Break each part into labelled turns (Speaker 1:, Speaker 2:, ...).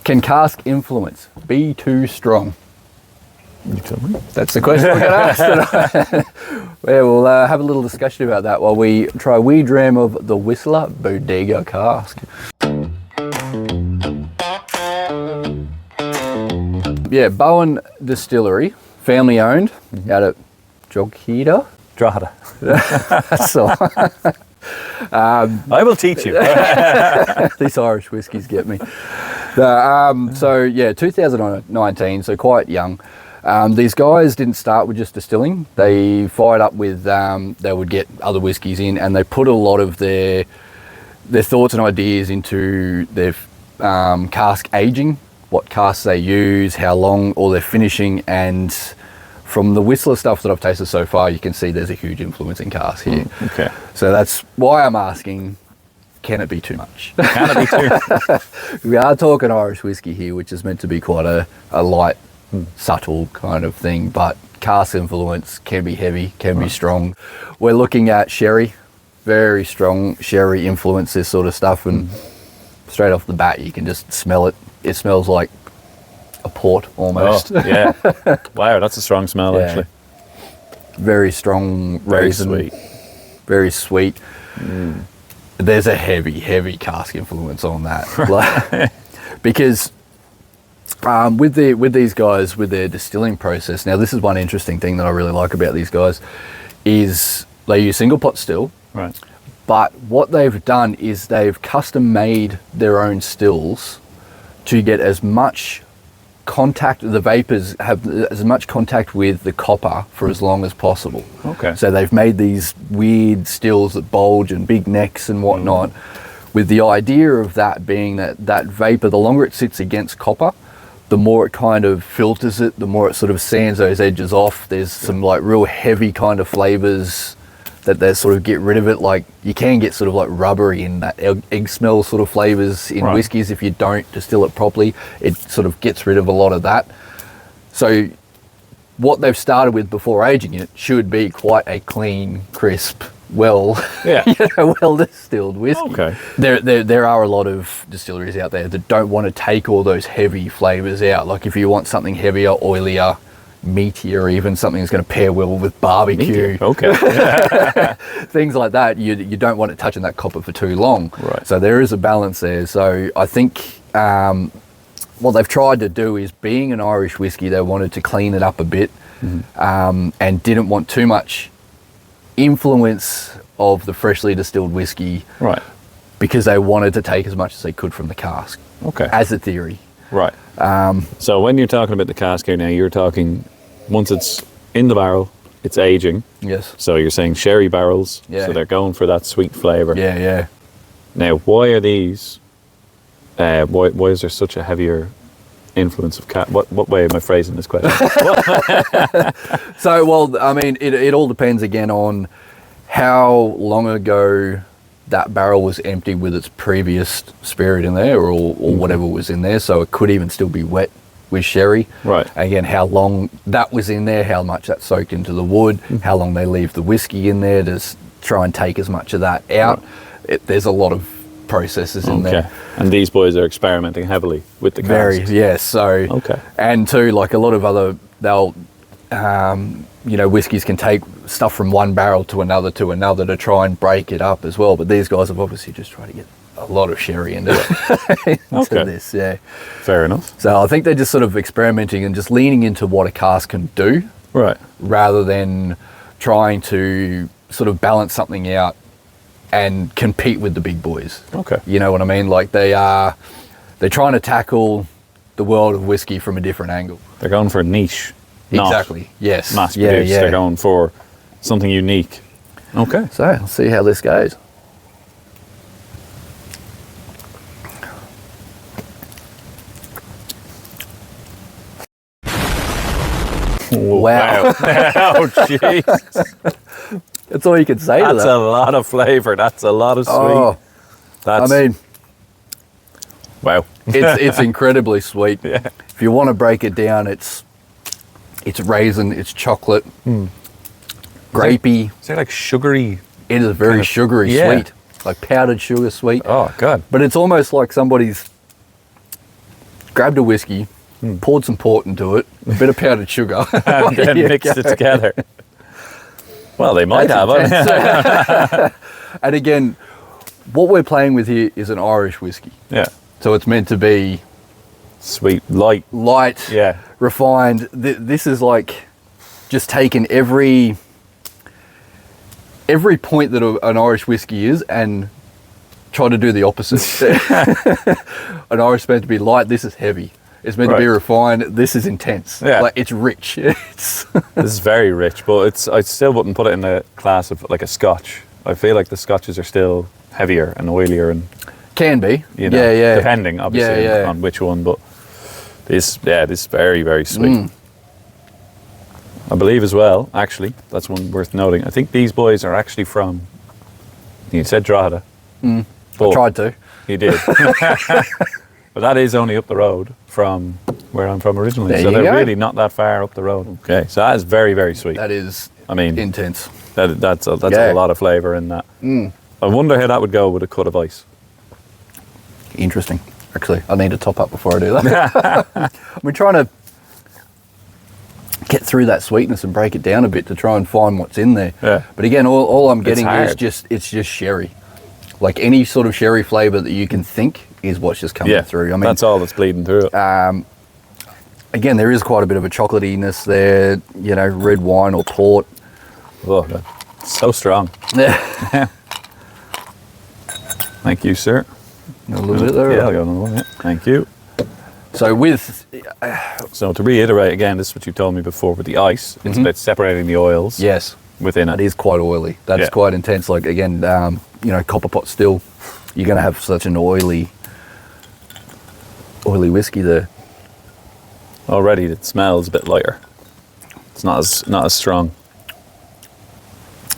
Speaker 1: Can cask influence be too strong?
Speaker 2: You tell me.
Speaker 1: That's the question we're going to ask tonight. Yeah, we'll have a little discussion about that while we try a wee dram of the Whistler Bodega Cask. Yeah, Boann Distillery, family owned, out at Drogheda. That's all.
Speaker 2: I will teach you.
Speaker 1: These Irish whiskies get me. So yeah, 2019, so quite young. These guys didn't start with just distilling. They fired up with, they would get other whiskies in, and they put a lot of their thoughts and ideas into their cask aging, what casks they use, how long, all their finishing, and from the Whistler stuff that I've tasted so far, you can see there's a huge influence in cask here.
Speaker 2: Okay.
Speaker 1: So that's why I'm asking, can it be too much?
Speaker 2: Can it be too?
Speaker 1: We are talking Irish whiskey here, which is meant to be quite a light, subtle kind of thing, but cask influence can be heavy, can be strong. We're looking at sherry, very strong sherry influence, this sort of stuff, and straight off the bat, you can just smell it. It smells like a port almost.
Speaker 2: Oh, yeah. Wow, that's a strong smell, actually.
Speaker 1: Very strong raisin.
Speaker 2: Very sweet.
Speaker 1: Very sweet. There's a heavy cask influence on that. Because with these guys, with their distilling process, now this is one interesting thing that I really like about these guys, is they use single pot still.
Speaker 2: Right.
Speaker 1: But what they've done is they've custom made their own stills to get as much contact, the vapors have as much contact with the copper for as long as possible.
Speaker 2: Okay.
Speaker 1: So they've made these weird stills that bulge and big necks and whatnot, with the idea of that being that vapor, the longer it sits against copper, the more it kind of filters it, the more it sort of sands those edges off. There's some like real heavy kind of flavors that they sort of get rid of it. Like you can get sort of like rubbery in that egg smell sort of flavors in whiskies if you don't distill it properly. It sort of gets rid of a lot of that. So what they've started with before aging it should be quite a clean, crisp, well distilled whiskey. Okay. There are a lot of distilleries out there that don't want to take all those heavy flavors out. Like if you want something heavier, oilier, meatier, even something that's going to pair well with barbecue.
Speaker 2: Okay.
Speaker 1: Things like that, you don't want it touching that copper for too long.
Speaker 2: Right.
Speaker 1: So there is a balance there. So I think what they've tried to do is, being an Irish whiskey, they wanted to clean it up a bit, and didn't want too much influence of the freshly distilled whiskey.
Speaker 2: Right.
Speaker 1: Because they wanted to take as much as they could from the cask. Okay. As a theory.
Speaker 2: Right. So when you're talking about the cask here now, you're talking once it's in the barrel, it's aging.
Speaker 1: Yes.
Speaker 2: So you're saying sherry barrels. Yeah. So they're going for that sweet flavour.
Speaker 1: Yeah, yeah.
Speaker 2: Now, why are these? Why is there such a heavier influence of cask? What way am I phrasing this question?
Speaker 1: So, well, I mean, it all depends again on how long ago that barrel was empty with its previous spirit in there, or whatever was in there. So it could even still be wet with sherry. Right. Again, how long that was in there, how much that soaked into the wood, how long they leave the whiskey in there to try and take as much of that out. Right. There's a lot of processes in there.
Speaker 2: And these boys are experimenting heavily with the casks.
Speaker 1: Yes. So, and too, like a lot of other, they'll, whiskies can take stuff from one barrel to another to try and break it up as well. But these guys have obviously just tried to get a lot of sherry into this. Yeah.
Speaker 2: Fair enough.
Speaker 1: So I think they're just sort of experimenting and just leaning into what a cask can do. Right. Rather than trying to sort of balance something out and compete with the big boys. Okay. You know what I mean? Like they're trying to tackle the world of whiskey from a different angle.
Speaker 2: They're going for a niche.
Speaker 1: Exactly. Yes.
Speaker 2: Mass produced. Yeah. They're going for something unique. Okay.
Speaker 1: So let's see how this goes. Wow.
Speaker 2: Oh, jeez.
Speaker 1: That's all you can say to that.
Speaker 2: That's a lot of flavour. That's a lot of sweet.
Speaker 1: Oh, I mean,
Speaker 2: wow.
Speaker 1: It's incredibly sweet.
Speaker 2: Yeah.
Speaker 1: If you want to break it down, it's raisin, it's chocolate, grapey.
Speaker 2: Is it like sugary?
Speaker 1: It is very sugary sweet, like powdered sugar sweet.
Speaker 2: Oh, God.
Speaker 1: But it's almost like somebody's grabbed a whiskey, poured some port into it, a bit of powdered sugar,
Speaker 2: And then mixed it together. Well, they might have.
Speaker 1: And again, what we're playing with here is an Irish whiskey.
Speaker 2: Yeah.
Speaker 1: So it's meant to be
Speaker 2: Sweet, light. Yeah.
Speaker 1: refined. This is like just taking every point that an Irish whiskey is and try to do the opposite. An Irish is meant to be light. This is heavy. It's meant to be refined. This is intense.
Speaker 2: Yeah.
Speaker 1: Like it's rich.
Speaker 2: This is very rich, but I still wouldn't put it in the class of like a Scotch. I feel like the Scotches are still heavier and oilier and
Speaker 1: can be.
Speaker 2: you know,
Speaker 1: yeah.
Speaker 2: depending obviously on which one. But this is very, very sweet. I believe as well, actually, that's one worth noting. I think these boys are actually from. You said Drogheda.
Speaker 1: I tried to.
Speaker 2: You did. But that is only up the road from where I'm from originally.
Speaker 1: There
Speaker 2: So
Speaker 1: you
Speaker 2: they're
Speaker 1: go.
Speaker 2: really not that far up the road. Okay, so that is very, very sweet.
Speaker 1: That is.
Speaker 2: I mean,
Speaker 1: intense.
Speaker 2: that's a
Speaker 1: Yeah.
Speaker 2: lot of flavour in that. I wonder how that would go with a cut of ice.
Speaker 1: Interesting. Actually, I need to top up before I do that. We're trying to get through that sweetness and break it down a bit to try and find what's in there.
Speaker 2: Yeah.
Speaker 1: But again, all I'm getting is
Speaker 2: hard.
Speaker 1: it's just sherry. Like any sort of sherry flavour that you can think is what's just coming through. I mean,
Speaker 2: that's all that's bleeding through it.
Speaker 1: again, there is quite a bit of a chocolatiness there. You know, red wine or port.
Speaker 2: Oh, so strong.
Speaker 1: Yeah.
Speaker 2: Thank you, sir.
Speaker 1: A little bit there.
Speaker 2: Yeah, I'll go another one. Yeah. Thank you.
Speaker 1: So with
Speaker 2: So to reiterate again, this is what you told me before with the ice. It's about separating the oils
Speaker 1: yes,
Speaker 2: within it.
Speaker 1: that is quite oily. That is
Speaker 2: Yeah.
Speaker 1: quite intense. Like again, you know, copper pot still, you're going to have such an oily whiskey there.
Speaker 2: Already it smells a bit lighter. It's not as strong.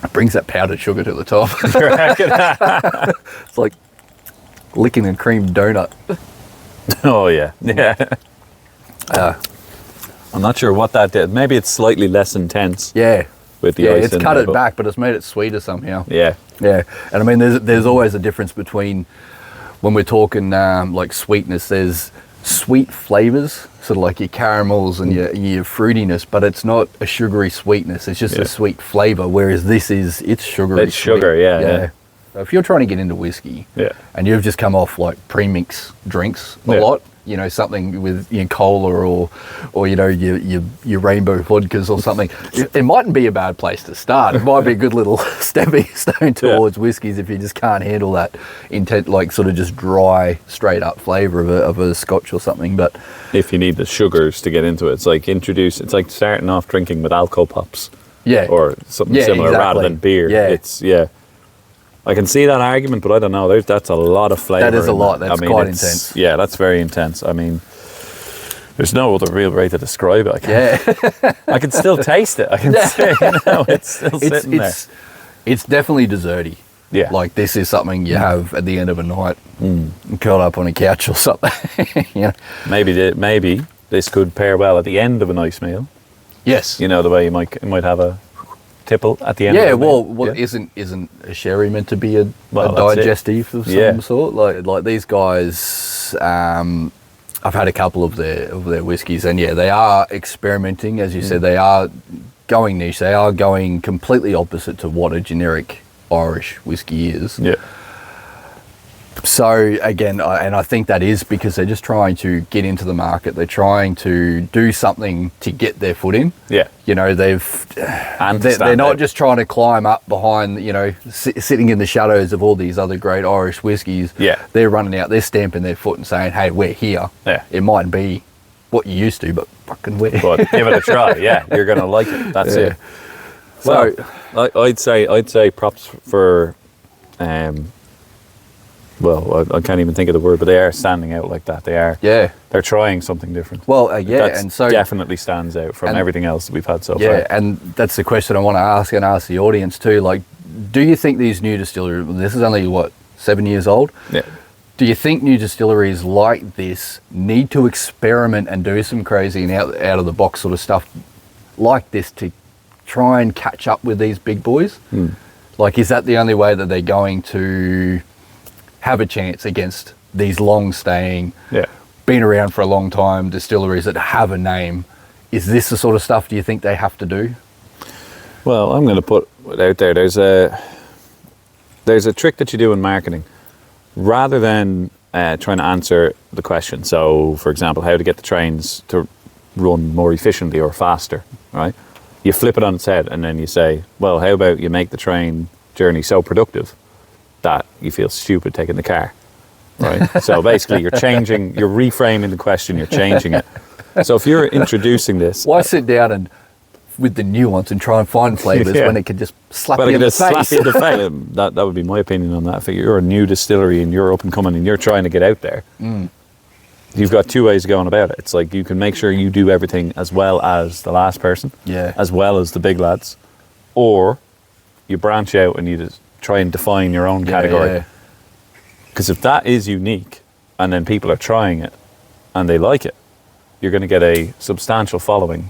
Speaker 1: It brings that powdered sugar to the top.
Speaker 2: You reckon?
Speaker 1: It's like licking a cream donut.
Speaker 2: Oh yeah. Yeah. I'm not sure what that did. Maybe it's slightly less intense
Speaker 1: Yeah.
Speaker 2: with the
Speaker 1: Yeah,
Speaker 2: ice
Speaker 1: it's
Speaker 2: in
Speaker 1: cut
Speaker 2: there,
Speaker 1: it
Speaker 2: but-
Speaker 1: back, but it's made it sweeter somehow.
Speaker 2: Yeah.
Speaker 1: Yeah, and I mean, there's always a difference between when we're talking like sweetness. There's sweet flavors, sort of like your caramels and your fruitiness, but it's not a sugary sweetness. It's just
Speaker 2: Yeah.
Speaker 1: a sweet flavor. Whereas it's sugary.
Speaker 2: It's sugar,
Speaker 1: sweet.
Speaker 2: yeah.
Speaker 1: So if you're trying to get into whiskey,
Speaker 2: Yeah.
Speaker 1: and you've just come off like premix drinks a
Speaker 2: Yeah.
Speaker 1: lot, you know, something with your cola or you know your rainbow vodkas or something, it mightn't be a bad place to start. It might be a good little stepping stone towards whiskies if you just can't handle that intent, like sort of just dry, straight up flavour of a Scotch or something. But
Speaker 2: If you need the sugars to get into it, it's like starting off drinking with alcohol pops.
Speaker 1: yeah,
Speaker 2: Or something
Speaker 1: Yeah,
Speaker 2: similar rather
Speaker 1: exactly.
Speaker 2: than beer.
Speaker 1: Yeah.
Speaker 2: I can see that argument, but I don't know. That's a lot of flavour.
Speaker 1: That is a
Speaker 2: in
Speaker 1: lot.
Speaker 2: that.
Speaker 1: That's quite intense.
Speaker 2: Yeah, that's very intense. I mean, there's no other real way to describe it. I can still taste it. I can say, it's still sitting there.
Speaker 1: It's definitely desserty.
Speaker 2: Yeah.
Speaker 1: Like this is something you have at the end of a night, curled up on a couch or something. You know?
Speaker 2: Maybe this could pair well at the end of a nice meal.
Speaker 1: Yes.
Speaker 2: You know, the way you might have a tipple at the end.
Speaker 1: Yeah,
Speaker 2: of a
Speaker 1: well,
Speaker 2: meal. Yeah.
Speaker 1: isn't a sherry meant to be a
Speaker 2: Well, that's it.
Speaker 1: digestive of some
Speaker 2: Yeah.
Speaker 1: sort? Like these guys, I've had a couple of their whiskies, and yeah, they are experimenting, as you said. They are going niche. They are going completely opposite to what a generic Irish whiskey is.
Speaker 2: Yeah.
Speaker 1: So again, I think that is because they're just trying to get into the market. They're trying to do something to get their foot in.
Speaker 2: Yeah.
Speaker 1: You know, they're
Speaker 2: stand
Speaker 1: not
Speaker 2: out.
Speaker 1: just trying to climb up behind, you know, sitting in the shadows of all these other great Irish whiskies.
Speaker 2: Yeah.
Speaker 1: They're running out, they're stamping their foot and saying, hey, we're here.
Speaker 2: Yeah.
Speaker 1: It mightn't be what you used to, but fucking we're.
Speaker 2: But give it a try. Yeah, you're gonna like it. That's
Speaker 1: Yeah.
Speaker 2: it. So I'd say props for, well, I can't even think of the word, but they are standing out like that. They are.
Speaker 1: Yeah.
Speaker 2: They're trying something different.
Speaker 1: Well, yeah,
Speaker 2: That's
Speaker 1: and so
Speaker 2: definitely stands out from
Speaker 1: and-
Speaker 2: everything else that we've had so
Speaker 1: yeah,
Speaker 2: far.
Speaker 1: and that's the question I want to ask and ask the audience too. Like, do you think these new distilleries, this is only what, 7 years old?
Speaker 2: Yeah.
Speaker 1: Do you think new distilleries like this need to experiment and do some crazy and out of the box sort of stuff like this to try and catch up with these big boys? Like, is that the only way that they're going to have a chance against these long-staying,
Speaker 2: Yeah.
Speaker 1: been around for a long time, distilleries that have a name. Is this the sort of stuff do you think they have to do?
Speaker 2: Well, I'm going to put it out there. There's a trick that you do in marketing. Rather than trying to answer the question, so for example, how to get the trains to run more efficiently or faster, right? You flip it on its head and then you say, well, how about you make the train journey so productive that you feel stupid taking the car, right? So basically you're reframing the question, you're changing it. So if you're introducing this...
Speaker 1: Why sit down and with the nuance and try and find flavours when it can just slap you in the face?
Speaker 2: Slap you in the face. That would be my opinion on that. If you're a new distillery and you're up and coming and you're trying to get out there, you've got two ways of going about it. It's like you can make sure you do everything as well as the last person, as well as the big lads, or you branch out and you just try and define your own category. Because if that is unique and then people are trying it and they like it, you're going to get a substantial following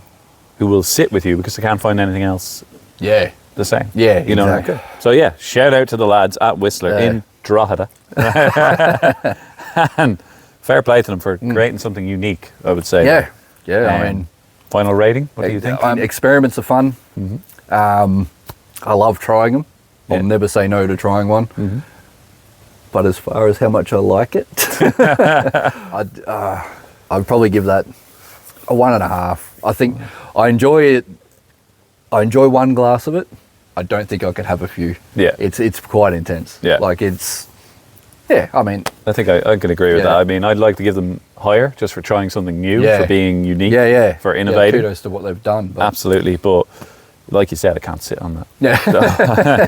Speaker 2: who will sit with you because they can't find anything else the same.
Speaker 1: Yeah,
Speaker 2: you know.
Speaker 1: exactly.
Speaker 2: So yeah, shout out to the lads at Whistler in Drogheda. And fair play to them for creating something unique, I would say.
Speaker 1: I mean,
Speaker 2: final rating, what do you think?
Speaker 1: Experiments are fun. I love trying them. I'll never say no to trying one. But as far as how much I like it, I'd probably give that a 1.5. I think I enjoy it. I enjoy one glass of it. I don't think I could have a few. It's quite intense. Like it's, I mean,
Speaker 2: I think I can agree with that. I mean, I'd like to give them higher just for trying something new, for being unique, for innovating.
Speaker 1: Kudos to what they've done. But.
Speaker 2: Absolutely, but like you said, I can't sit on that.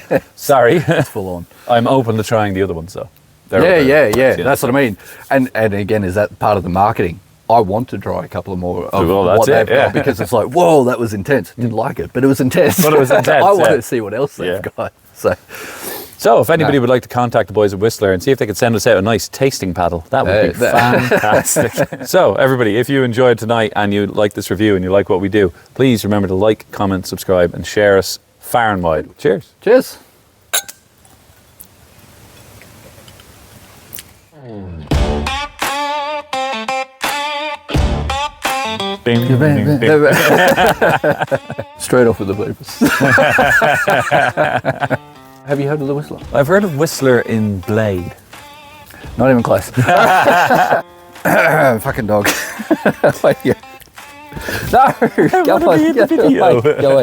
Speaker 2: So, sorry,
Speaker 1: it's full on.
Speaker 2: I'm open to trying the other ones though.
Speaker 1: That's what I mean. And again, is that part of the marketing? I want to try a couple of more of what they've got because it's like, whoa, that was intense. Didn't like it, but it was intense. I want to see what else they've got. So
Speaker 2: if anybody would like to contact the boys at Whistler and see if they could send us out a nice tasting paddle, that would be fantastic. So everybody, if you enjoyed tonight and you like this review and you like what we do, please remember to like, comment, subscribe and share us far and wide. Cheers.
Speaker 1: Cheers. Straight off with the bloopers. Have you heard of the Whistler?
Speaker 2: I've heard of Whistler in Blade.
Speaker 1: Not even close. Fucking dog. No, go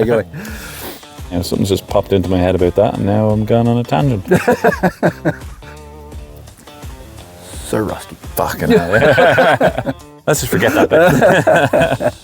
Speaker 1: away.
Speaker 2: Yeah, something's just popped into my head about that and now I'm gone on a tangent.
Speaker 1: So rusty.
Speaker 2: Fucking hell. Let's just forget that bit.